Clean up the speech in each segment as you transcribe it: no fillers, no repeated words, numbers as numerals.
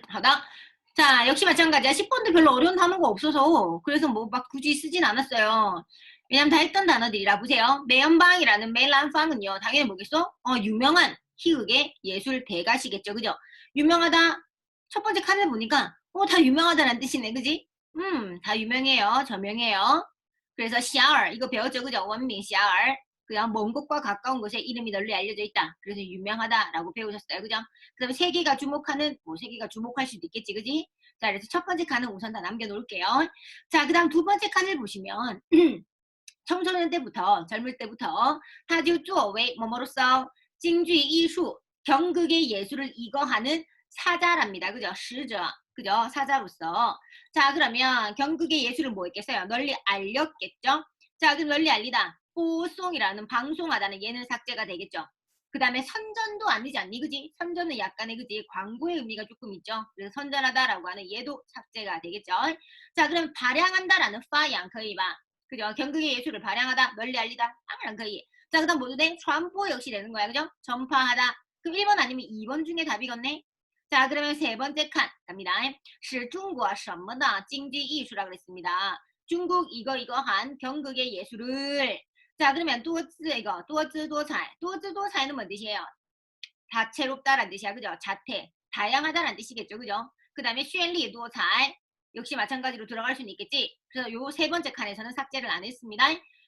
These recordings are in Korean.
好的. 자, 역시 마찬가지야. 10번도 별로 어려운 단어가 없어서 그래서 뭐 막 굳이 쓰진 않았어요. 왜냐면 다 했던 단어들이라. 보세요. 매연방이라는 메란팡은요. 당연히 뭐겠어? 유명한 희극의 예술 대가시겠죠. 그죠? 유명하다. 첫 번째 칸을 보니까 다 유명하다는 뜻이네. 그지? 다 유명해요. 저명해요. 그래서 샤얼 이거 배웠죠. 그죠? 원민 샤얼. 그냥 먼 곳과 가까운 곳에 이름이 널리 알려져 있다. 그래서 유명하다라고 배우셨어요. 그죠? 그 다음에 세계가 주목하는, 세계가 주목할 수도 있겠지. 그지? 자, 그래서 첫 번째 칸은 우선 다 남겨놓을게요. 자, 그 다음 두 번째 칸을 보시면 청소년 때부터, 젊을 때부터 타주주어웨이 뭐뭐로써 징쥐 이수, 경극의 예술을 이거하는 사자랍니다. 그죠? 시저. 그죠? 사자로서. 자, 그러면 경극의 예술은 뭐 있겠어요? 널리 알렸겠죠? 자, 그럼 널리 알리다. 보송이라는 방송하다는 얘는 삭제가 되겠죠. 그 다음에 선전도 아니지 않니? 그지? 선전은 약간의 그지? 광고의 의미가 조금 있죠. 그래서 선전하다라고 하는 얘도 삭제가 되겠죠. 자, 그럼 발양한다라는 파양 거의 봐. 그죠? 경극의 예술을 발양하다, 널리 알리다, 아무런 거의. 자, 그 다음 모두 돼?传播 역시 되는 거야. 그죠? 전파하다. 그럼 1번 아니면 2번 중에 답이겠네? 자, 그러면 세 번째 칸 갑니다. 是中国什么的 经济 艺术라 그랬습니다. 중국 이거한 경극의 예술을. 자, 그러면 多姿 이거 多姿多彩. 多姿多彩는 뭔 뜻이에요? 다채롭다라는 뜻이야. 그죠? 자태, 다양하다라는 뜻이겠죠. 그죠? 그 다음에 绚丽多彩 역시 마찬가지로 들어갈 수는 있겠지. 그래서 요 세 번째 칸에서는 삭제를 안 했습니다.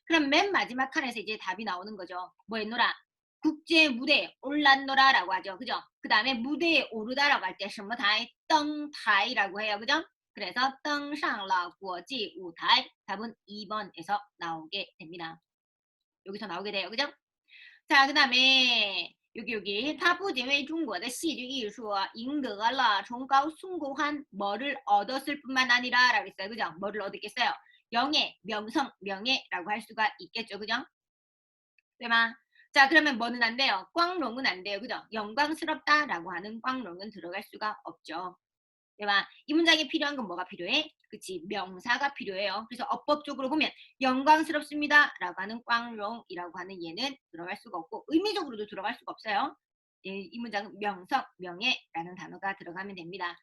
그럼 맨 마지막 칸에서 이제 답이 나오는 거죠. 뭐 했노라? 국제 무대에 올랐노라라고 하죠. 그죠? 그 다음에 무대에 오르다라고 할 때 什么台? 덩타이라고 해요. 그죠? 그래서 登上了国际舞台 답은 2번에서 나오게 됩니다. 여기서 나오게 돼요. 그죠? 자, 그 다음에 여기 他不仅为中国的戏剧艺术赢得了崇高숭고한 뭐를 얻었을 뿐만 아니라 라고 했어요. 그죠? 뭐를 얻었겠어요? 명예, 명성, 명예라고 할 수가 있겠죠. 그죠? 对吗? 자, 그러면 뭐는 안 돼요? 꽝롱은 안 돼요. 그죠? 영광스럽다라고 하는 꽝롱은 들어갈 수가 없죠. 对吧? 이 문장에 필요한 건 뭐가 필요해? 그치, 명사가 필요해요. 그래서 어법적으로 보면 영광스럽습니다 라고 하는 꽝롱이라고 하는 얘는 들어갈 수가 없고 의미적으로도 들어갈 수가 없어요. 예, 이 문장은 명성, 명예라는 단어가 들어가면 됩니다.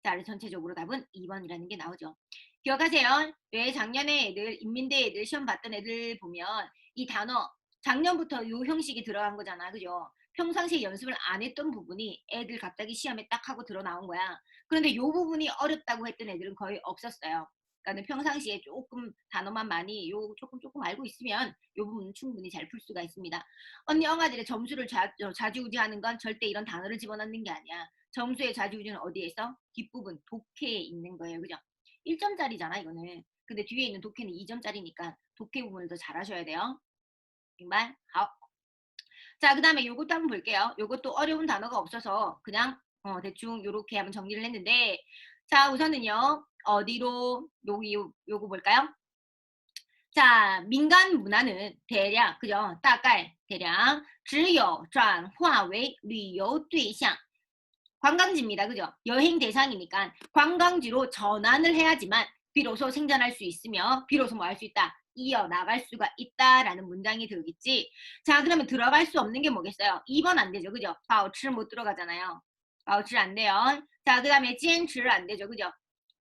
자, 그래서 전체적으로 답은 2번이라는 게 나오죠. 기억하세요. 왜 작년에 애들, 인민대 애들 시험 봤던 애들 보면 이 단어 작년부터 요 형식이 들어간 거잖아. 그죠? 평상시에 연습을 안 했던 부분이 애들 갑자기 시험에 딱 하고 들어 나온 거야. 그런데 요 부분이 어렵다고 했던 애들은 거의 없었어요. 그러니까 평상시에 조금 단어만 많이 조금 알고 있으면 요 부분은 충분히 잘 풀 수가 있습니다. 언니 영아들의 점수를 좌지우지하는 건 절대 이런 단어를 집어넣는 게 아니야. 점수의 좌지우지는 어디에 있어? 뒷부분 독해에 있는 거예요. 그죠? 1점짜리잖아 이거는. 근데 뒤에 있는 독해는 2점짜리니까 독해 부분을 더 잘하셔야 돼요. 明白? 好. 자, 그 다음에 요것도 한번 볼게요. 요것도 어려운 단어가 없어서 그냥 대충 요렇게 한번 정리를 했는데 자, 우선은요. 어디로 요거 볼까요? 자, 민간 문화는 대략 그죠? 大概 대략 只有转化为旅游对象 관광지입니다. 그죠? 여행 대상이니까 관광지로 전환을 해야지만 비로소 생존할 수 있으며 비로소 뭐 할 수 있다. 이어나갈 수가 있다라는 문장이 들어있지. 자, 그러면 들어갈 수 없는 게 뭐겠어요? 2번 안 되죠. 그죠? 바우치 못 들어가잖아요. 바우치 안 돼요. 자, 그 다음에 坚持 안 되죠. 그죠?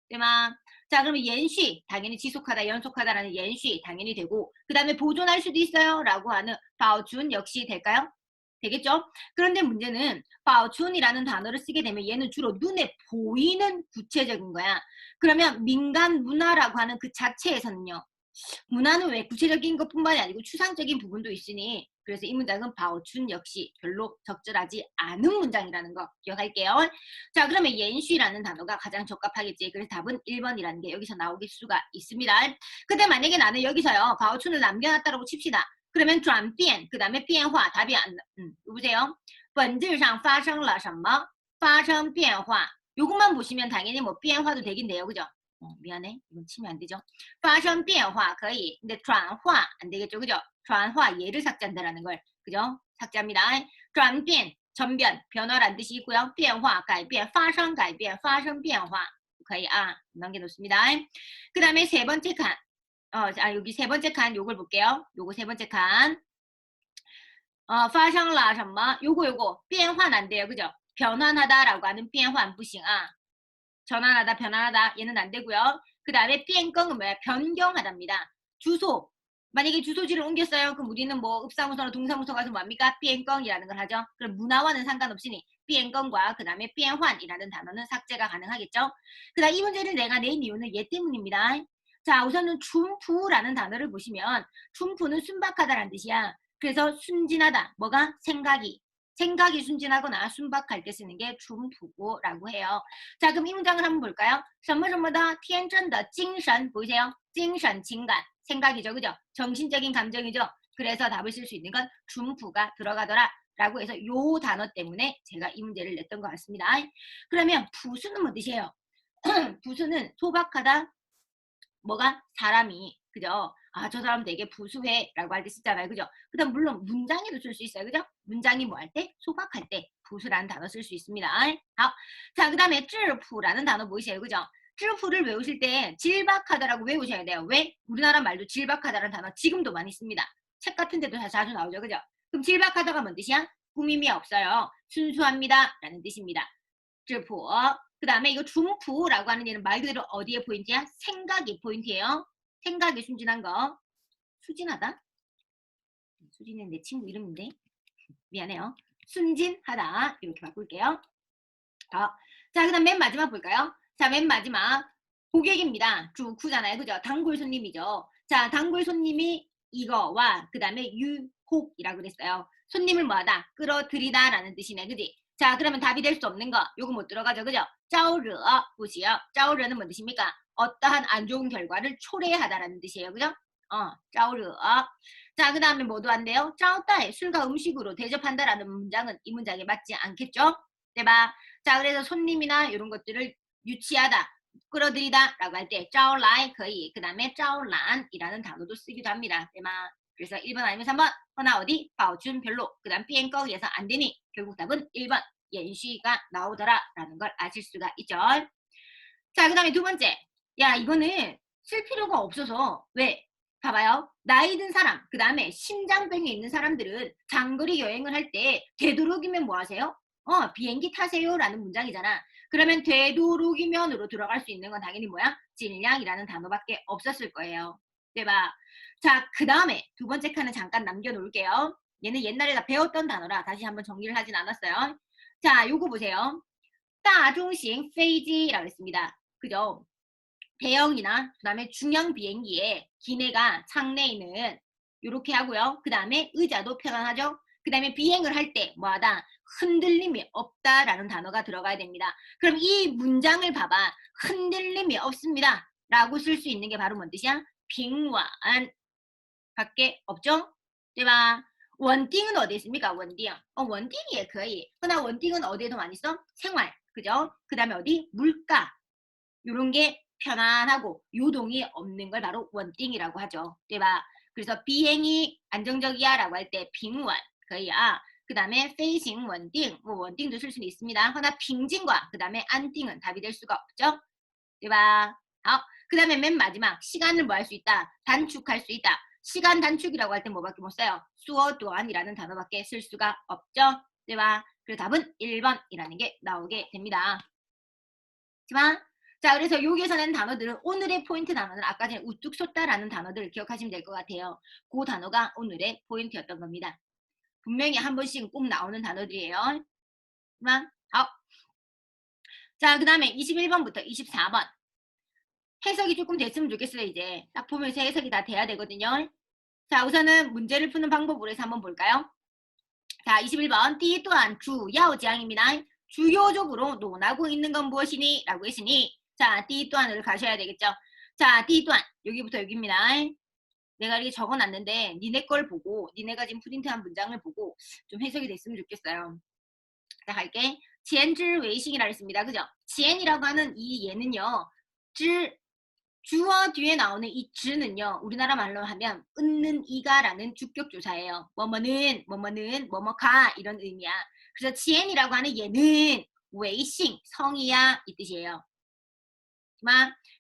对吗? 자, 그러면 연시 당연히 지속하다, 연속하다라는 연시 당연히 되고 그 다음에 보존할 수도 있어요. 라고 하는 바우준 역시 될까요? 되겠죠? 그런데 문제는 바오춘이라는 단어를 쓰게 되면 얘는 주로 눈에 보이는 구체적인 거야. 그러면 민간 문화라고 하는 그 자체에서는요. 문화는 왜 구체적인 것뿐만이 아니고 추상적인 부분도 있으니 그래서 이 문장은 바오춘 역시 별로 적절하지 않은 문장이라는 거 기억할게요. 자, 그러면 연쉬라는 단어가 가장 적합하겠지. 그래서 답은 1번이라는 게 여기서 나오길 수가 있습니다. 근데 만약에 나는 여기서요. 바오춘을 남겨놨다고 칩시다. 그러면 转变, 그 다음에 变化, 답이 안, 여보세요? 本质上发生了什么? 发生变化. 요것만 보시면 당연히 뭐 变化도 되긴 돼요. 그죠? 미안해. 이건 치면 안 되죠. 发生变化 可以. 근데 转化 안 되겠죠. 그죠? 转化 얘를 삭제한다라는 걸. 그죠? 삭제합니다. 转变 전변, 변화란 뜻이 있고요. 变化 改变, 发生改变, 发生变化. 可以 남겨놓습니다. 그 다음에 세 번째 칸. 여기 세 번째 칸 요걸 볼게요. 요거 세 번째 칸. 发生了什么? 요거 变换 안 돼요. 그죠? 변환하다라고 하는 变换 不行啊. 전환하다, 변환하다 얘는 안 되고요. 그 다음에 变更은 뭐야? 변경하답니다. 주소. 만약에 주소지를 옮겼어요. 그럼 우리는 뭐 읍사무소나 동사무소 가서 뭐합니까? 变更이라는 걸 하죠. 그럼 문화와는 상관없으니 变更과 그 다음에 变换이라는 단어는 삭제가 가능하겠죠. 그 다음 이 문제를 내가 낸 이유는 얘 때문입니다. 자, 우선은 춘푸라는 단어를 보시면 춘푸는 순박하다라는 뜻이야. 그래서 순진하다. 뭐가? 생각이 순진하거나 순박할 때 쓰는 게 춘푸고라고 해요. 자, 그럼 이 문장을 한번 볼까요? 什么什么的天真的精神 보이세요? 精神 情感 생각이죠, 그죠? 정신적인 감정이죠. 그래서 답을 쓸 수 있는 건 춘푸가 들어가더라 라고 해서 요 단어 때문에 제가 이 문제를 냈던 것 같습니다. 그러면 부수는 뭐 뜻이에요? 부수는 소박하다. 뭐가? 사람이. 그죠? 아, 저 사람 되게 부수해 라고 할 때 쓰잖아요. 그죠? 그 다음 물론 문장에도 쓸 수 있어요. 그죠? 문장이 뭐 할 때? 소박할 때 부수라는 단어 쓸 수 있습니다. 자, 그 다음에 쯔푸라는 단어 보이세요. 그죠? 쯔푸를 외우실 때 질박하다라고 외우셔야 돼요. 왜? 우리나라 말도 질박하다라는 단어 지금도 많이 씁니다. 책 같은 데도 자주 나오죠. 그죠? 그럼 질박하다가 뭔 뜻이야? 꾸밈이 없어요. 순수합니다 라는 뜻입니다. 쯔푸. 그 다음에 이거 줌푸라고 하는 얘는 말 그대로 어디에 포인트야? 생각이 포인트예요. 생각이 순진한 거. 수진하다? 수진은 내 친구 이름인데. 미안해요. 순진하다. 이렇게 바꿀게요. 자, 그 다음 맨 마지막 볼까요? 자, 맨 마지막. 고객입니다. 주쿠잖아요. 그죠? 단골 손님이죠. 자, 단골 손님이 이거와 그 다음에 유혹이라고 그랬어요. 손님을 뭐하다? 끌어들이다 라는 뜻이네. 그지? 자, 그러면 답이 될 수 없는 거. 요거 못 들어가죠. 그죠? 짜오르 보시요. 짜오르는 뭔 뜻입니까? 어떠한 안 좋은 결과를 초래하다라는 뜻이에요. 그죠? 짜오르. 자, 그 다음에 뭐도 안 돼요? 짜오따에 술과 음식으로 대접한다라는 문장은 이 문장에 맞지 않겠죠? 네바. 자, 그래서 손님이나 이런 것들을 유치하다, 끌어들이다 라고 할 때 짜오라이 거의 그 다음에 짜오란이라는 단어도 쓰기도 합니다. 네마. 그래서 1번 아니면 3번 허나 어디? 바오준 별로 그 다음 비엔꺼에서 안 되니 결국 답은 1번 연시가 나오더라 라는 걸 아실 수가 있죠. 자, 그 다음에 두 번째. 야, 이거는 쓸 필요가 없어서 왜? 봐봐요. 나이 든 사람, 그 다음에 심장병이 있는 사람들은 장거리 여행을 할 때 되도록이면 뭐 하세요? 비행기 타세요 라는 문장이잖아. 그러면 되도록이면으로 들어갈 수 있는 건 당연히 뭐야? 질량이라는 단어밖에 없었을 거예요. 네바. 자, 그 다음에 두 번째 칸은 잠깐 남겨놓을게요. 얘는 옛날에 다 배웠던 단어라 다시 한번 정리를 하진 않았어요. 자, 요거 보세요. 大中型 飞机라고 했습니다. 그죠? 대형이나 그 다음에 중형 비행기에 기내가 창내에는 이렇게 하고요. 그 다음에 의자도 편안하죠. 그 다음에 비행을 할 때 뭐하다? 흔들림이 없다라는 단어가 들어가야 됩니다. 그럼 이 문장을 봐봐. 흔들림이 없습니다. 라고 쓸 수 있는 게 바로 뭔 뜻이야? 빙완 밖에 없죠? 对吧? 원띵은 어디에 있습니까? 원띵. 원띵이 也可以. 그러나 원띵은 어디에도 많이 써? 생활. 그죠? 그 다음에 어디? 물가. 요런 게 편안하고 요동이 없는 걸 바로 원띵이라고 하죠. 对吧? 그래서 비행이 안정적이야 라고 할 때 빙원 거의야. 그 다음에 페이싱 원띵, 뭐 원띵도 쓸 수는 있습니다. 그러나 빙진과 그 다음에 안띵은 답이 될 수가 없죠. 对吧? 그 다음에 맨 마지막 시간을 뭐 할 수 있다? 단축할 수 있다. 시간 단축이라고 할 때 뭐밖에 못 써요? 수어 또한이라는 단어밖에 쓸 수가 없죠. 对吧? 그래서 답은 1번이라는 게 나오게 됩니다. 자, 그래서 여기에서 낸 단어들은 오늘의 포인트 단어는 아까 전에 우뚝 솟다라는 단어들을 기억하시면 될 것 같아요. 그 단어가 오늘의 포인트였던 겁니다. 분명히 한 번씩 꼭 나오는 단어들이에요. 자, 그 다음에 21번부터 24번. 해석이 조금 됐으면 좋겠어요, 이제. 딱 보면서 해석이 다 돼야 되거든요. 자, 우선은 문제를 푸는 방법으로 해서 한번 볼까요? 자, 21번. 第一段主要讲입니다. 주요적으로 논하고 있는 건 무엇이니? 라고 했으니 자, 第一段을 가셔야 되겠죠. 자, 第一段 여기부터 여기입니다. 내가 이렇게 적어놨는데 니네 걸 보고 니네가 지금 프린트한 문장을 보고 좀 해석이 됐으면 좋겠어요. 자, 갈게. 前之외싱이라 했습니다. 그죠? 前이라고 하는 이 얘는요. 주어 뒤에 나오는 이 즈는요. 우리나라 말로 하면 은는 이가라는 주격조사예요. 뭐뭐는 뭐뭐가 이런 의미야. 그래서 지엔이라고 하는 얘는 웨이싱 성이야 이 뜻이에요.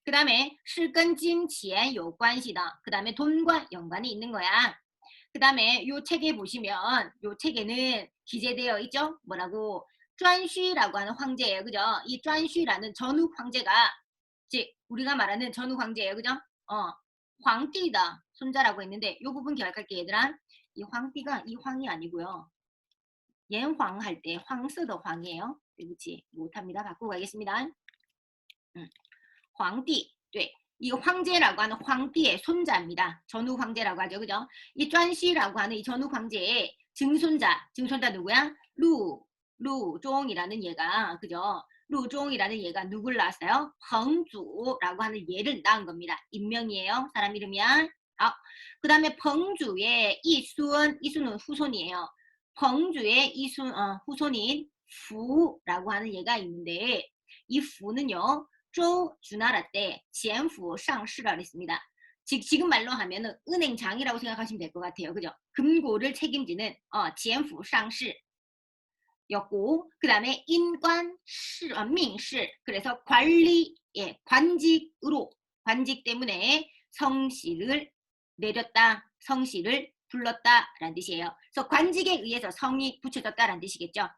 그 다음에 是跟金钱有关系的. 그 다음에 돈과 연관이 있는 거야. 그 다음에 요 책에 보시면 요 책에는 기재되어 있죠. 뭐라고? 쫀쉬라고 하는 황제예요. 그죠? 이 쫀쉬라는 전욱 황제가 즉 우리가 말하는 전욱 황제예요. 그죠? 황띠다 손자라고 했는데 이 부분 기억할게 얘들아. 이 황띠가 이 황이 아니고요. 옌황 할 때 황스더 황이에요. 그렇지 못합니다. 바꾸고 가겠습니다. 황띠. 네. 이 황제라고 하는 황띠의 손자입니다. 전욱 황제라고 하죠. 그죠? 이 쫀시라고 하는 이 전욱 황제의 증손자 누구야? 루종이라는 얘가, 그죠? 루종이라는 얘가 누굴 낳았어요? 펑주라고 하는 얘를 낳은 겁니다. 인명이에요. 사람 이름이야. 그 다음에 펑주의 이순은 후손이에요. 펑주의 후손인 fu라고 하는 얘가 있는데 이 fu는요. 周 주나라 때 前府 상시라 그랬습니다. 지금 말로 하면은 은행장이라고 생각하시면 될 것 같아요. 그죠? 금고를 책임지는 前府 상시 였고 그 다음에 인관 민시 그래서 관리 관직으로 관직 때문에 성씨를 내렸다 성씨를 불렀다라는 뜻이에요. 그래서 관직에 의해서 성이 붙여졌다라는 뜻이겠죠.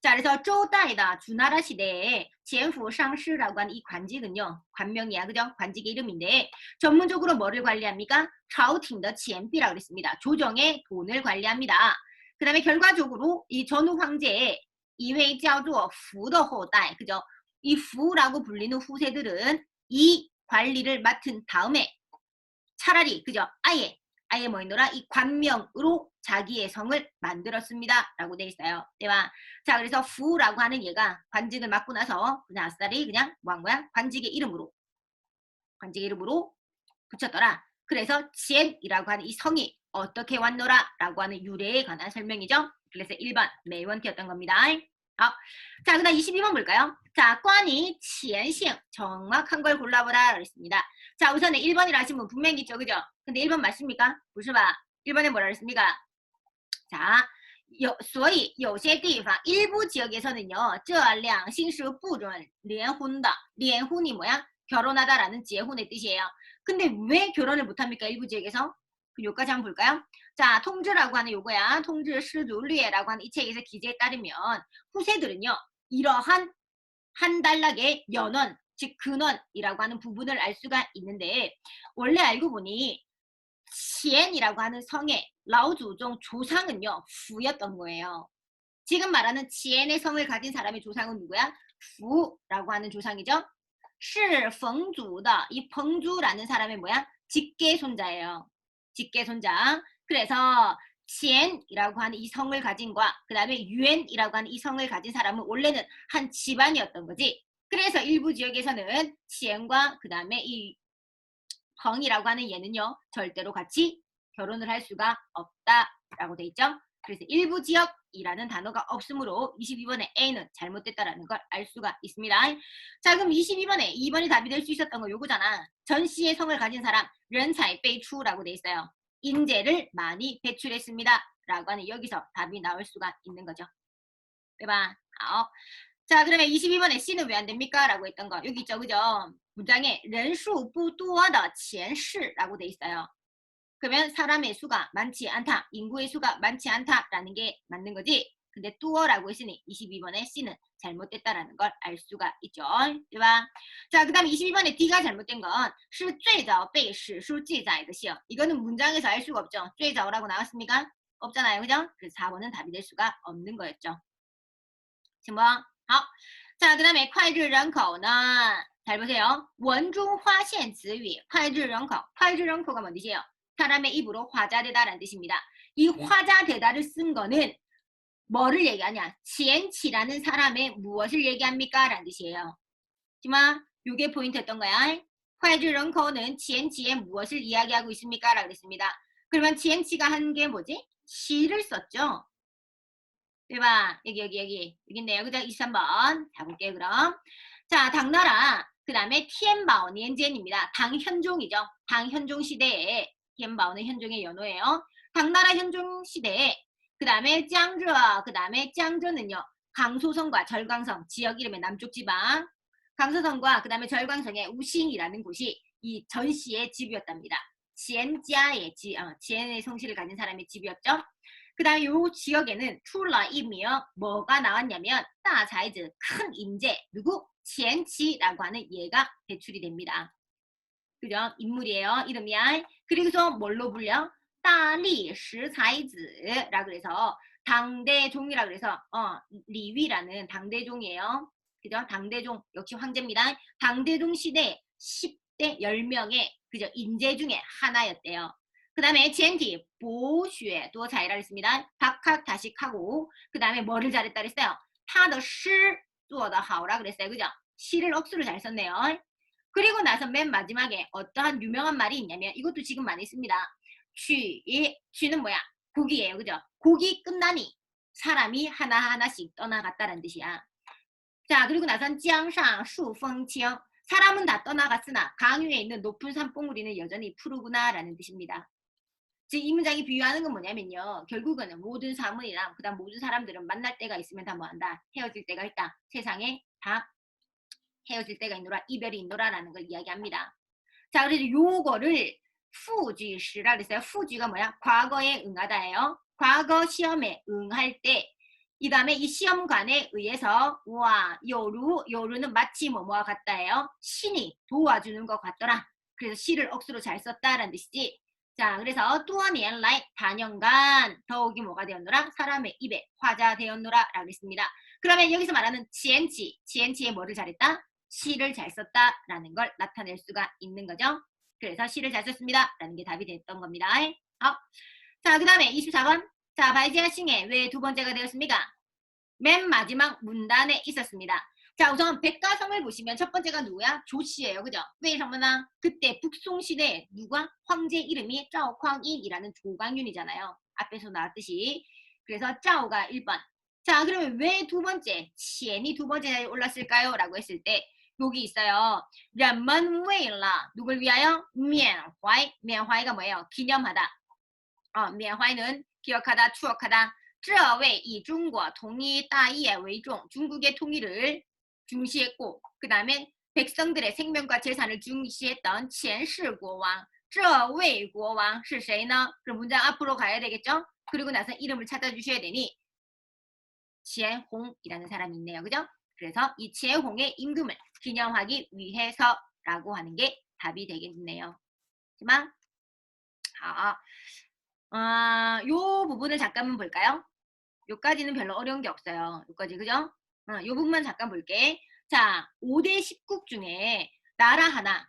자, 그래서 조다이다 주나라 시대에 前府 상시라고 하는 이 관직은요. 관명이야. 그죠? 관직의 이름인데 전문적으로 뭐를 관리합니까? 朝廷的钱币라고 그랬습니다. 조정의 돈을 관리합니다. 그 다음에 결과적으로 이 전후 황제의 이회 叫做 후의 후대 그죠? 이 후라고 불리는 후세들은 이 관리를 맡은 다음에 차라리 그죠? 아예 뭐이노라 이 관명으로 자기의 성을 만들었습니다. 라고 돼 있어요. 대박. 자, 그래서 후라고 하는 얘가 관직을 맡고 나서 그냥 아싸리 그냥 뭐 한 거야? 관직의 이름으로 붙였더라. 그래서 젠이라고 하는 이 성이 어떻게 왔노라 라고 하는 유래에 관한 설명이죠. 그래서 1번 매원티였던 겁니다. 자, 그 다음 22번 볼까요? 자, 관이 qianxing 정확한 걸 골라보라 그랬습니다. 자, 우선은 1번이라 하신 분 분명히 있죠. 그죠? 근데 1번 맞습니까? 不是吧? 1번에 뭐라 그랬습니까? 자, 所以有些地方 일부 지역에서는요. 这两姓是不准联婚的.联婚이 뭐야? 결혼하다라는 재혼의 뜻이에요. 근데 왜 결혼을 못합니까? 일부 지역에서? 요까지 한번 볼까요? 자, 통지라고 하는 요거야. 통지 시주례라고 하는 이 책에서 기재에 따르면 후세들은요. 이러한 한 단락의 연원, 즉 근원이라고 하는 부분을 알 수가 있는데 원래 알고 보니 치엔이라고 하는 성의 라오주종 조상은요. 후였던 거예요. 지금 말하는 치엔의 성을 가진 사람의 조상은 누구야? 후라고 하는 조상이죠. 是冯主的이 펑주라는 사람의 뭐야? 직계손자예요. 직계손자. 그래서 치엔이라고 하는 이 성을 가진과 그 다음에 유엔이라고 하는 이 성을 가진 사람은 원래는 한 집안이었던 거지. 그래서 일부 지역에서는 치엔과 그 다음에 이 펑이라고 하는 얘는요. 절대로 같이 결혼을 할 수가 없다라고 돼 있죠. 그래서 일부 지역이라는 단어가 없으므로 22번의 A는 잘못됐다라는 걸 알 수가 있습니다. 자, 그럼 22번에 2번이 답이 될 수 있었던 거 요거잖아. 전 씨의 성을 가진 사람, 人才辈出라고 돼 있어요. 인재를 많이 배출했습니다. 라고 하는 여기서 답이 나올 수가 있는 거죠. 대박. 자, 그러면 22번에 C는 왜 안 됩니까? 라고 했던 거. 여기 있죠. 그죠? 문장에 人数不多的前世라고 돼 있어요. 그러면 사람의 수가 많지 않다. 인구의 수가 많지 않다라는 게 맞는 거지. 근데 뚜어라고 했으니 22번에 C는 잘못됐다라는 걸 알 수가 있죠. 对吧? 자, 그 다음에 22번에 D가 잘못된 건 是最早被史书记载的姓. 이거는 문장에서 알 수가 없죠. 最早라고 나왔습니까? 없잖아요. 그죠? 그래서 4번은 답이 될 수가 없는 거였죠. 行不? 자, 그 다음에 脍炙人口는 잘 보세요. 文中发现词语脍炙人口.脍炙人口가 뭔 뜻이에요? 사람의 입으로 화자되다라는 뜻입니다. 이 화자되다를 쓴 거는 뭐를 얘기하냐? 지엔치라는 사람의 무엇을 얘기합니까? 라는 뜻이에요. 하지만 이게 포인트였던 거야. 脍炙人口는 지엔치의 무엇을 이야기하고 있습니까? 라고 했습니다. 그러면 지엔치가 한 게 뭐지? 시를 썼죠. 对吧? 여기 있네요. 그죠? 23번 가볼게요. 그럼 자, 당나라 그 다음에 티엔바오 니엔젠입니다. 당현종이죠. 당현종 시대에 티엔바오는 현종의 연호예요. 당나라 현종 시대에 그 다음에 짱저와 그 다음에 짱저는요. 강소성과 절강성 지역 이름의 남쪽 지방 강소성과 그 다음에 절강성의 우싱이라는 곳이 이 전씨의 집이었답니다. 지엔자의 지엔의 성씨를 가진 사람의 집이었죠. 그 다음에 요 지역에는 출러이며 뭐가 나왔냐면 따사이즈 큰 인재 누구? 젠치라고 하는 얘가 배출이 됩니다. 그죠? 인물이에요. 이름이야. 그리고서 뭘로 불려? 따리시사이즈라 그래서 당대종이라 그래서 리위라는 당대종이에요. 그죠? 당대종 역시 황제입니다. 당대종 시대 10대 10명의 그죠? 인재 중에 하나였대요. 그 다음에 젠티 보쉐 또 자이라 했습니다. 박학다식하고 그 다음에 뭐를 잘했다 그랬어요? 타더 시做得好라 그랬어요. 그죠? 시를 억수로 잘 썼네요. 그리고 나서 맨 마지막에 어떠한 유명한 말이 있냐면 이것도 지금 많이 씁니다. 취는 뭐야? 고기예요. 그죠? 고기 끝나니 사람이 하나하나씩 떠나갔다는 뜻이야. 자, 그리고 나선江上 수风清 사람은 다 떠나갔으나 강 위에 있는 높은 산봉우리는 여전히 푸르구나 라는 뜻입니다. 지금 이 문장이 비유하는 건 뭐냐면요. 결국은 모든 사물이랑 그다음 모든 사람들은 만날 때가 있으면 다 뭐한다? 헤어질 때가 있다. 세상에 다 헤어질 때가 있노라, 이별이 있노라 라는 걸 이야기합니다. 자, 그래서 요거를 후쥐시라 그랬어요. 후쥐가 뭐야? 과거에 응하다예요. 과거 시험에 응할 때, 이 다음에 이 시험관에 의해서 와, 요루는 마치 뭐뭐와 같다예요. 신이 도와주는 것 같더라. 그래서 시를 억수로 잘 썼다라는 뜻이지. 자, 그래서 뚜어니엔라이 단연간 더욱이 뭐가 되었노라? 사람의 입에 화자 되었노라 라고 했습니다. 그러면 여기서 말하는 지엔치의 뭐를 잘했다? 시를 잘 썼다라는 걸 나타낼 수가 있는 거죠. 그래서 시를 잘 썼습니다. 라는 게 답이 됐던 겁니다. 자, 그 다음에 24번. 자, 바이지아싱에 왜 두 번째가 되었습니까? 맨 마지막 문단에 있었습니다. 자, 우선 백가성을 보시면 첫 번째가 누구야? 조씨예요. 그죠? 왜 이러면은 그때 북송시대 누가? 황제 이름이 짜오광인이라는 조광윤이잖아요. 앞에서 나왔듯이. 그래서 짜오가 1번. 자, 그러면 왜 두 번째? 치엔이 두 번째에 올랐을까요? 라고 했을 때 여기 있어요. 人们为了 누굴 위하여? 缅怀. 缅怀가 뭐예요? 기념하다. 缅怀는 기억하다, 추억하다. 这位以中国统一大业为重. 중국의 통일을 중시했고 그 다음에 백성들의 생명과 재산을 중시했던 前世国王. 这位国王是谁呢? 그럼 문장 앞으로 가야 되겠죠? 그리고 나서 이름을 찾아주셔야 되니 钱홍이라는 사람이 있네요. 그죠? 그래서 이钱홍의 임금을 기념하기 위해서라고 하는 게 답이 되겠네요. 하지만 요 부분을 잠깐만 볼까요? 요까지는 별로 어려운 게 없어요. 요까지 그죠? 요 부분만 잠깐 볼게. 자, 5대 10국 중에 나라 하나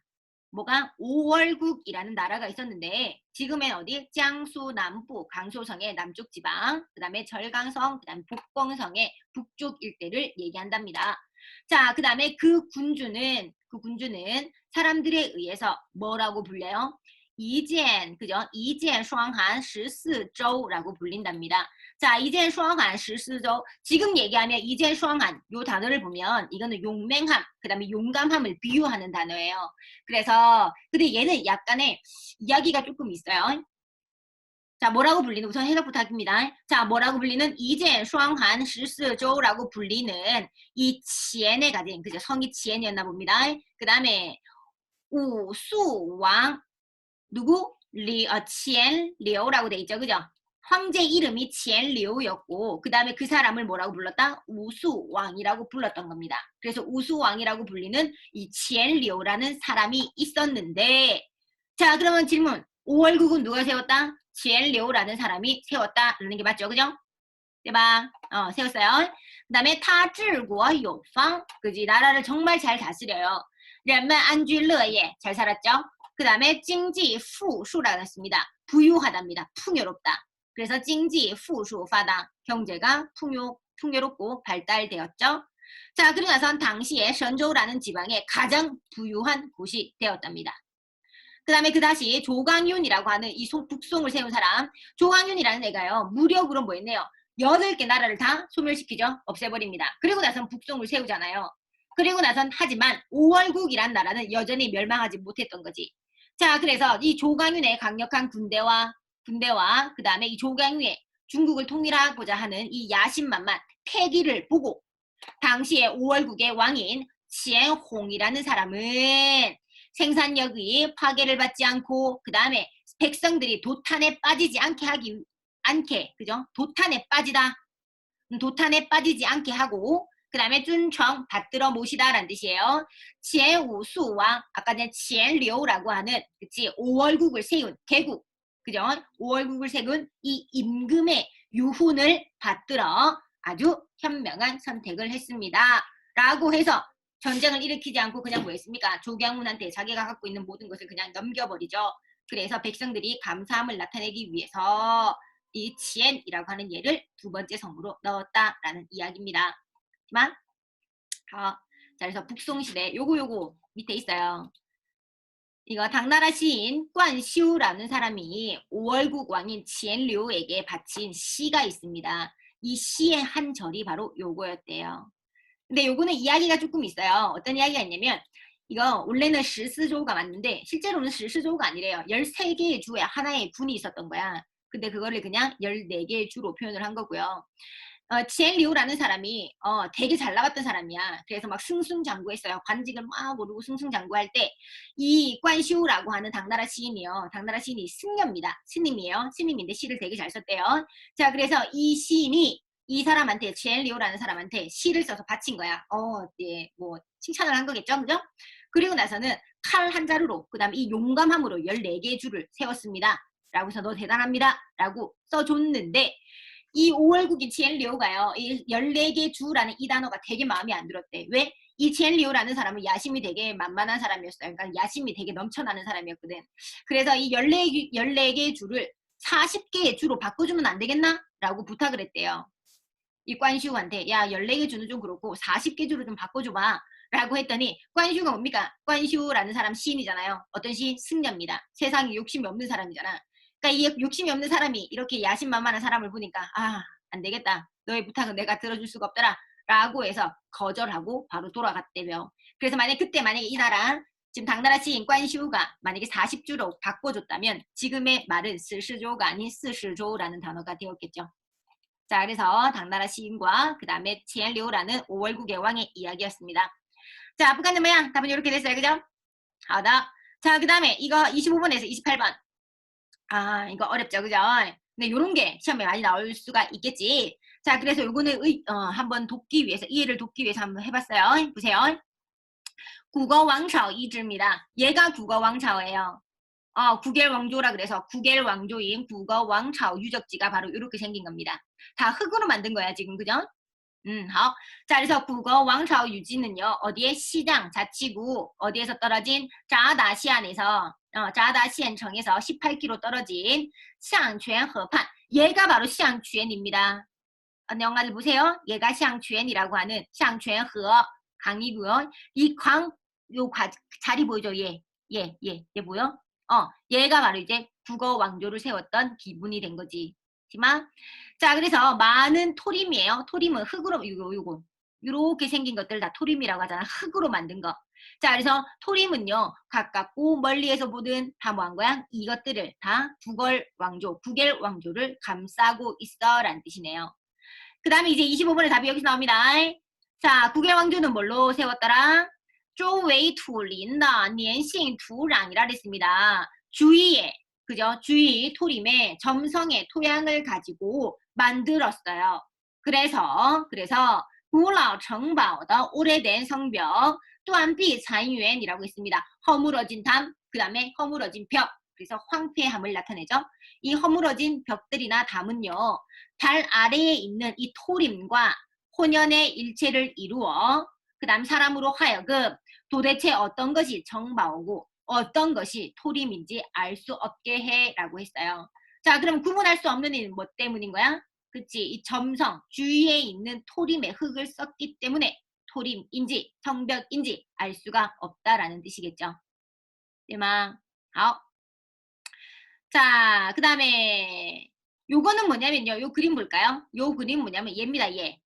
뭐가 5월국이라는 나라가 있었는데 지금은 어디?江苏 남부 강소성의 남쪽 지방, 그 다음에 절강성, 그 다음에 북공성의 북쪽 일대를 얘기한답니다. 자, 그 다음에 그 군주는 사람들에 의해서 뭐라고 불려요? 이젠, 그죠? 이젠 슈앙한 14州라고 불린답니다. 자, 이젠 슈앙한 14州. 지금 얘기하면 이젠 슈앙한 요 단어를 보면 이거는 용맹함, 그 다음에 용감함을 비유하는 단어예요. 그래서 근데 얘는 약간의 이야기가 조금 있어요. 자, 뭐라고 불리는 우선 해석부터 합니다. 자, 뭐라고 불리는 이젠 슈앙한 14州라고 불리는 이 치엔에 가진 그죠? 성이 치엔이었나 봅니다. 그 다음에 우수왕 누구? 치엔리오라고 돼 있죠. 그죠? 황제 이름이 치엔리오였고 그 다음에 그 사람을 뭐라고 불렀다? 우수왕이라고 불렀던 겁니다. 그래서 우수왕이라고 불리는 이 치엔리오라는 사람이 있었는데 자, 그러면 질문. 5월국은 누가 세웠다? 치엔리오라는 사람이 세웠다라는 게 맞죠? 그죠? 대박. 세웠어요. 그 다음에 타治国 有方 그지? 나라를 정말 잘 다스려요. 人们安居乐业 잘 살았죠? 그 다음에 징지 후수라고 했습니다. 부유하답니다. 풍요롭다. 그래서 징지 후수 파다 경제가 풍요롭고 발달되었죠. 자, 그리고 나선 당시에 선조라는 지방의 가장 부유한 곳이 되었답니다. 그 다음에 그 다시 조광윤이라고 하는 이 북송을 세운 사람 조광윤이라는 애가요. 무력으로 뭐 했네요. 8개 나라를 다 소멸시키죠. 없애버립니다. 그리고 나선 북송을 세우잖아요. 그리고 나선 하지만 5월국이란 나라는 여전히 멸망하지 못했던 거지. 자, 그래서 이 조광윤의 강력한 군대와 그 다음에 이 조광윤의 중국을 통일하고자 하는 이 야심만만 패기를 보고 당시에 5월국의 왕인 치엔홍이라는 사람은 생산력이 파괴를 받지 않고 그 다음에 백성들이 도탄에 빠지지 않게 하기 않게, 그죠? 도탄에 빠지다. 도탄에 빠지지 않게 하고, 그 다음에 쭌청 받들어 모시다라는 뜻이에요. qian우수왕 아까 전에 qianliu라고 하는 그치 5월국을 세운 개국, 그죠? 5월국을 세운 이 임금의 유훈을 받들어 아주 현명한 선택을 했습니다. 라고 해서 전쟁을 일으키지 않고 그냥 뭐 했습니까? 조경훈한테 자기가 갖고 있는 모든 것을 그냥 넘겨버리죠. 그래서 백성들이 감사함을 나타내기 위해서 이 치엔이라고 하는 예를 두 번째 성으로 넣었다라는 이야기입니다. 하지만 자 그래서 북송시대 요거 밑에 있어요. 이거 당나라 시인 관시우라는 사람이 5월국 왕인 치엔류에게 바친 시가 있습니다. 이 시의 한 절이 바로 요거였대요. 근데 요거는 이야기가 조금 있어요. 어떤 이야기가 있냐면 이거 원래는 시스조가 맞는데 실제로는 시스조가 아니래요. 13개의 주에 하나의 군이 있었던 거야. 근데 그거를 그냥 14개의 주로 표현을 한 거고요. 치엔리우라는 사람이 되게 잘 나갔던 사람이야. 그래서 막 승승장구했어요. 관직을 막 오르고 승승장구할 때 이 관시우라고 하는 당나라 시인이요. 당나라 시인이 승려입니다. 스님이에요. 스님인데 시를 되게 잘 썼대요. 자, 그래서 이 시인이 이 사람한테 치엔리우라는 사람한테 시를 써서 바친 거야. 예, 뭐 칭찬을 한 거겠죠, 그죠? 그리고 나서는 칼 한 자루로 그다음 이 용감함으로 14개의 줄을 세웠습니다. 라고 해서 너 대단합니다. 라고 써줬는데 이 5월국인 치엔리오가요. 이 14개 주라는 이 단어가 되게 마음에 안 들었대. 왜? 이 치엔리오라는 사람은 야심이 되게 만만한 사람이었어요. 그러니까 야심이 되게 넘쳐나는 사람이었거든. 그래서 이 14개 주를 40개의 주로 바꿔주면 안 되겠나? 라고 부탁을 했대요. 이 관슈한테 야 14개 주는 좀 그렇고 40개 주로 좀 바꿔줘봐. 라고 했더니 관슈가 뭡니까? 관슈라는 사람 시인이잖아요. 어떤 시인? 승려입니다. 세상에 욕심이 없는 사람이잖아. 그러니까 이 욕심이 없는 사람이 이렇게 야심만만한 사람을 보니까 안 되겠다. 너의 부탁은 내가 들어줄 수가 없더라. 라고 해서 거절하고 바로 돌아갔대며. 그래서 만약에 이 나라 지금 당나라 시인 관슈가 만약에 40주로 바꿔줬다면 지금의 말은 스시조가 아닌 스시조라는 단어가 되었겠죠. 자, 그래서 당나라 시인과 그 다음에 치엔리오라는 5월국의 왕의 이야기였습니다. 자, 북한은 뭐야? 답은 이렇게 됐어요. 그죠? 하다. 자, 그 다음에 이거 25번에서 28번. 이거 어렵죠. 그죠? 근데 요런 게 시험에 많이 나올 수가 있겠지. 자, 그래서 요거는 한번 돕기 위해서, 이해를 돕기 위해서 한번 해봤어요. 보세요. 국어왕朝이즈입니다. 얘가 국어왕朝예요. 구겔왕조라 그래서 구겔왕조인 국어왕朝유적지가 바로 이렇게 생긴 겁니다. 다 흙으로 만든 거야, 지금. 그죠? 好. 자, 그래서 국어왕朝유지는요, 어디에? 시장, 자치구, 어디에서 떨어진? 자다시안에서, 자다시안청에서 18km 떨어진 샹추엔허판. 얘가 바로 샹추엔입니다. 영화를 보세요. 얘가 샹추엔이라고 하는 샹추엔허 강이고요. 이 자리 보이죠? 얘 보여? 얘가 바로 이제 국어왕조를 세웠던 기분이 된 거지. 자, 그래서 많은 토림이에요. 토림은 흙으로, 요거. 이렇게 생긴 것들 다 토림이라고 하잖아. 흙으로 만든 거. 자, 그래서 토림은요, 가깝고 멀리에서 보든 다 뭐 한 거야? 이것들을 다 구겔왕조를 감싸고 있어. 라는 뜻이네요. 그 다음에 이제 25번의 답이 여기서 나옵니다. 자, 구겔왕조는 뭘로 세웠더라? 周围土林的粘性土壤이라 그랬습니다. 주위에, 그죠? 주위 토림의 점성의 토양을 가지고 만들었어요. 그래서 古老城堡的 오래된 성벽, 断壁残垣이라고 했습니다. 허물어진 담, 그 다음에 허물어진 벽. 그래서 황폐함을 나타내죠. 이 허물어진 벽들이나 담은요, 달 아래에 있는 이 토림과 혼연의 일체를 이루어 그 다음 사람으로 하여금 도대체 어떤 것이 정바오고 어떤 것이 토림인지 알 수 없게 해 라고 했어요. 자, 그럼 구분할 수 없는 일은 뭐 때문인 거야? 그치? 이 점성, 주위에 있는 토림의 흙을 썼기 때문에 토림인지 성벽인지 알 수가 없다라는 뜻이겠죠. 对吗? 好. 자, 그 다음에 요거는 뭐냐면요. 요 그림 볼까요? 요 그림 뭐냐면 얘입니다. 얘.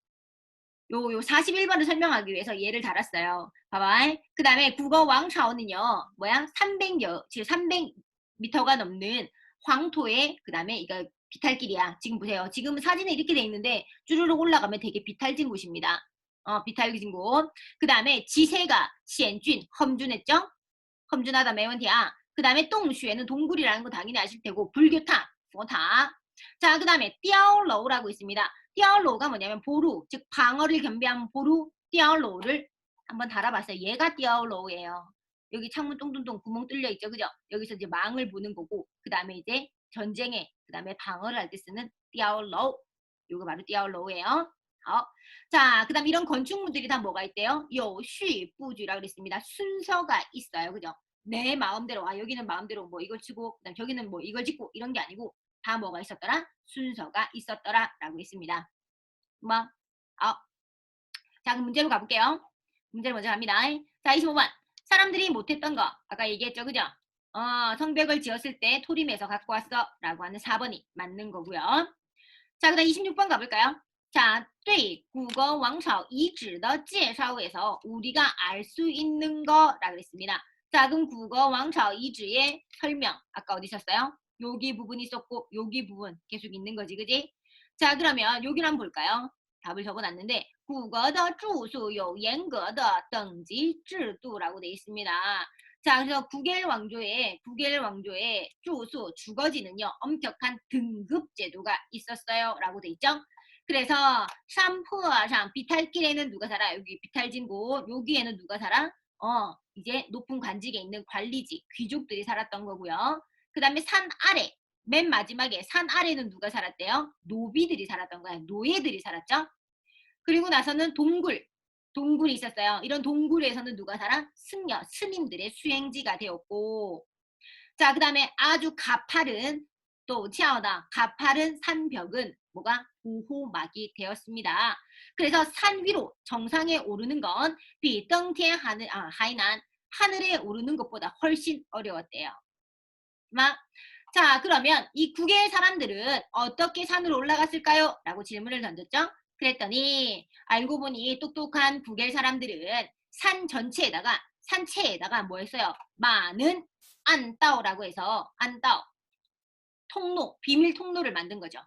요 41번을 설명하기 위해서 얘를 달았어요. 봐봐. 그 다음에 국어왕朝은요, 뭐야? 300m가 넘는 황토에, 그 다음에 이거 비탈길이야. 지금 보세요. 지금 사진에 이렇게 돼 있는데, 쭈르륵 올라가면 되게 비탈진 곳입니다. 비탈진 곳. 그 다음에 지세가 시엔준, 험준했죠? 험준하다, 매원티야. 그 다음에 똥슈에는 동굴이라는 거 당연히 아실 테고, 불교타, 포타. 자, 그 다음에 띄어로우라고 있습니다. 띄어로우가 뭐냐면 보루, 즉 방어를 겸비한 보루, 띄어로우를 한번 달아봤어요. 얘가 띄어로우예요. 여기 창문 똥똥똥 구멍 뚫려 있죠, 그죠? 여기서 이제 망을 보는 거고, 그 다음에 이제 전쟁에, 그 다음에 방어를 할 때 쓰는 띄어로우. 요거 바로 띄어로우예요. 자, 그 다음 이런 건축물들이 다 뭐가 있대요? 요쉬부주라 그랬습니다. 순서가 있어요, 그죠? 내 마음대로, 여기는 마음대로 뭐 이걸 치고, 그다음 저기는 뭐 이걸 짓고 이런 게 아니고 다 뭐가 있었더라? 순서가 있었더라 라고 했습니다. 뭐, 자, 그럼 문제로 가볼게요. 문제를 먼저 갑니다. 자, 25번. 사람들이 못했던 거. 아까 얘기했죠, 그죠? 성벽을 지었을 때 토림에서 갖고 왔어 라고 하는 4번이 맞는 거고요. 자, 그 다음 26번 가볼까요? 자, 对국어王朝遗址的介绍에서 우리가 알 수 있는 거라 그랬습니다. 자, 그럼 국어王朝 遗址의 설명. 아까 어디 있었어요? 여기 부분 있었고 여기 부분 계속 있는 거지, 그지? 자, 그러면 여기를 한번 볼까요? 답을 적어놨는데 국어的住宿有严格的等级制度라고 되어 있습니다. 자, 그래서 구겔 왕조의 주소, 주거지는요, 엄격한 등급 제도가 있었어요. 라고 돼 있죠? 그래서 샴푸아상 비탈길에는 누가 살아? 여기 비탈진 곳, 여기에는 누가 살아? 이제 높은 관직에 있는 관리직, 귀족들이 살았던 거고요. 그 다음에 산 아래, 맨 마지막에 산 아래는 누가 살았대요? 노비들이 살았던 거야. 노예들이 살았죠? 그리고 나서는 동굴이 있었어요. 이런 동굴에서는 누가 살아? 승려, 스님들의 수행지가 되었고, 자, 그 다음에 아주 가파른, 또 치아오다 가파른 산벽은 뭐가? 보호막이 되었습니다. 그래서 산 위로 정상에 오르는 건 비등天 하이난 하늘에 오르는 것보다 훨씬 어려웠대요. 자, 그러면 이 국의 사람들은 어떻게 산으로 올라갔을까요? 라고 질문을 던졌죠. 그랬더니 알고 보니 똑똑한 국의 사람들은 산 전체에다가 산체에다가 뭐 했어요? 많은 안따오라고 해서 안따오 통로, 비밀 통로를 만든 거죠.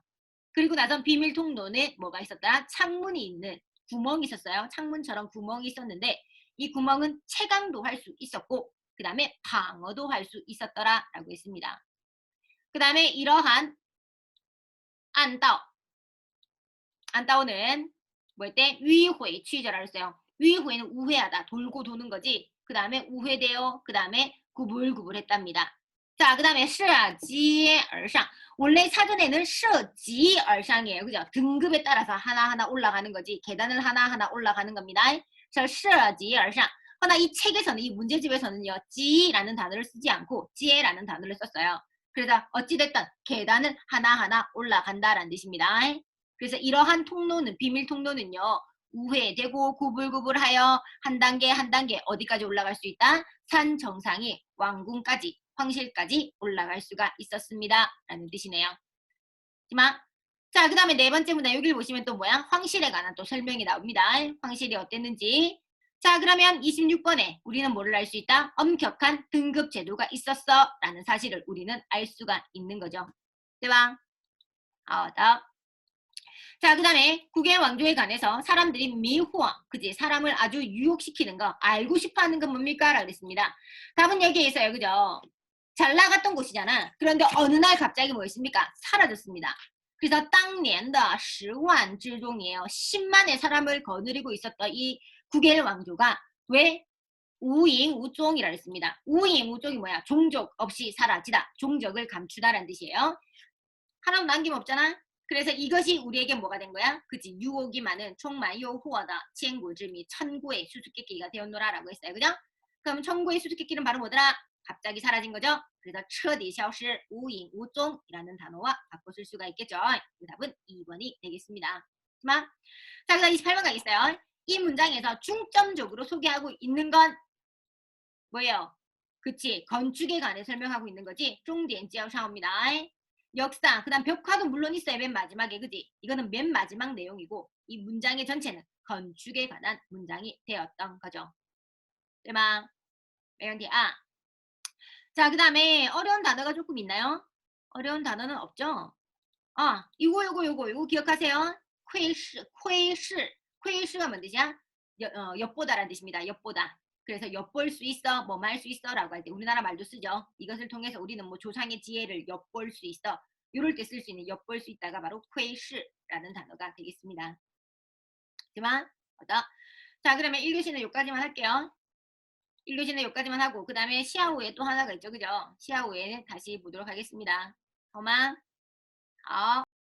그리고 나선 비밀 통로는 뭐가 있었다? 창문이 있는 구멍이 있었어요. 창문처럼 구멍이 있었는데 이 구멍은 채광도 할 수 있었고 그 다음에 방어도 할 수 있었더라 라고 했습니다. 그 다음에 이러한 안따오 안따오는 뭐였대? 위회 취저라고 했어요. 위회는 우회하다 돌고 도는 거지. 그 다음에 우회되어 그 다음에 구불구불했답니다. 자, 그 다음에 射击而上 원래 사전에는 射击而上이에요. 그죠? 등급에 따라서 하나하나 올라가는 거지. 계단을 하나하나 올라가는 겁니다. 그래서 射击而上 그러나 이 책에서는 이 문제집에서는요. 지라는 단어를 쓰지 않고 지에라는 단어를 썼어요. 그래서 어찌됐든 계단을 하나하나 올라간다라는 뜻입니다. 그래서 이러한 통로는 비밀 통로는요. 우회되고 구불구불하여 한 단계 한 단계 어디까지 올라갈 수 있다? 산 정상이 왕궁까지 황실까지 올라갈 수가 있었습니다. 라는 뜻이네요. 자, 그 다음에 네 번째 문제 여기를 보시면 또 뭐야? 황실에 관한 또 설명이 나옵니다. 황실이 어땠는지. 자, 그러면 26번에 우리는 뭐를 알 수 있다? 엄격한 등급 제도가 있었어 라는 사실을 우리는 알 수가 있는 거죠. 对吧? 자, 그 다음에 국의 왕조에 관해서 사람들이 미호왕, 그지? 사람을 아주 유혹시키는 거, 알고 싶어 하는 건 뭡니까? 라고 그랬습니다. 답은 여기에 있어요. 그죠? 잘 나갔던 곳이잖아. 그런데 어느 날 갑자기 뭐였습니까? 사라졌습니다. 그래서 땅년의 10만 之中이에요. 10만의 사람을 거느리고 있었던 이 국의 왕조가 왜? 우잉우종이라 했습니다. 우잉우종이 뭐야? 종족 없이 사라지다. 종적을 감추다라는 뜻이에요. 하나도 남김없잖아. 그래서 이것이 우리에게 뭐가 된 거야? 그치? 유혹이 많은 총만요 호어다 치엔고즈미 천구의 수수께끼가 되었노라라고 했어요. 그죠? 그럼 천구의 수수께끼는 바로 뭐더라? 갑자기 사라진 거죠. 그래서 彻底消失 우잉우종이라는 단어와 바꿔 쓸 수가 있겠죠. 그 답은 2번이 되겠습니다. 자, 그 다음 28번 가겠어요. 이 문장에서 중점적으로 소개하고 있는 건 뭐예요? 그치? 건축에 관해 설명하고 있는 거지. 重点介绍입니다. 역사, 그 다음 벽화도 물론 있어요. 맨 마지막에, 그지? 이거는 맨 마지막 내용이고 이 문장의 전체는 건축에 관한 문장이 되었던 거죠. 对吗? 자, 그 다음에 어려운 단어가 조금 있나요? 어려운 단어는 없죠? 이거 기억하세요. 窥시 가 뭔 뜻이야? 엿보다라는 뜻입니다. 엿보다. 그래서 엿볼 수 있어, 뭐말 수 있어 라고 할 때 우리나라 말도 쓰죠. 이것을 통해서 우리는 뭐 조상의 지혜를 엿볼 수 있어. 이럴 때 쓸 수 있는 엿볼 수 있다가 바로 窥视라는 단어가 되겠습니다. 그만 자, 그러면 1교시는 여기까지만 할게요. 1교시는 여기까지만 하고 그 다음에 시아후에 또 하나가 있죠. 그죠? 시아후에 다시 보도록 하겠습니다. 好吗？好。